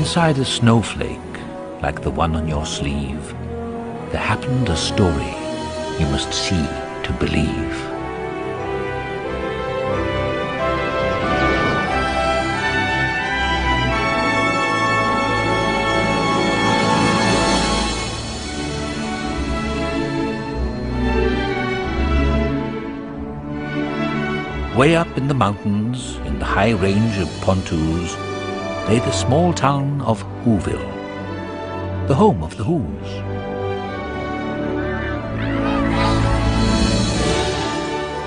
inside a snowflake, like the one on your sleeve, there happened a story you must see to believe. Way up in the mountains, in the high range of Pontoos, lay the small town of Whoville, the home of the Whos.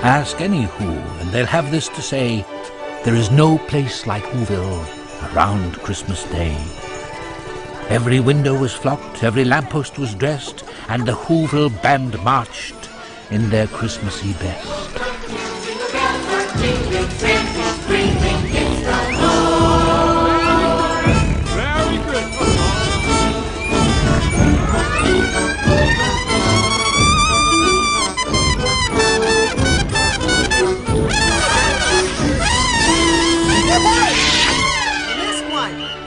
Ask any Who, and they'll have this to say: there is no place like Whoville around Christmas Day. Every window was flocked, every lamppost was dressed, and the Whoville band marched in their Christmassy best. Very good.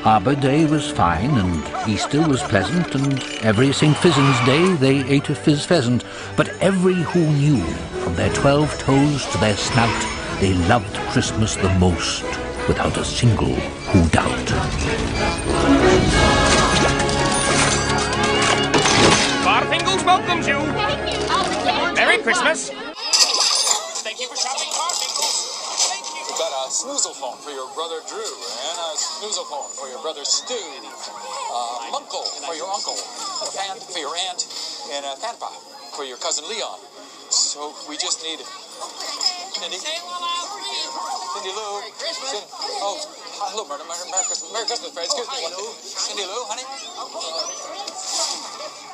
Arbor Day was fine, and Easter was pleasant, and every St. Pheasant's Day they ate a fizz pheasant. But every Who knew, from their 12 toes to their snout, they loved Christmas the most, without a single Who doubt. Barfingles welcomes you. Thank you. Merry Christmas. Thank you for shopping, Barfingles. Thank you. You got a snoozlephone for your brother Drew, and a snoozlephone for your brother Stu, Munkle for your uncle, a fan for your aunt, and a fanpa for your cousin Leon. So we just need Cindy. Cindy Lou. Merry Christmas. Hello, Merry Christmas. Merry Christmas, Fred. Excuse me. Cindy Lou, honey.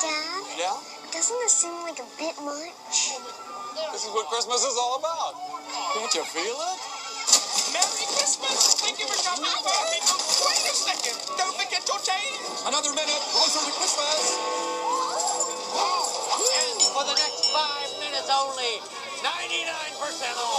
Dad? Yeah? Doesn't this seem like a bit much? This is what Christmas is all about. Can't you feel it? Merry Christmas. Thank you for shopping, Barfingles. Wait a second. Don't forget your change. Another minute. Closer to Christmas. And for the next 5 minutes only, 99% off.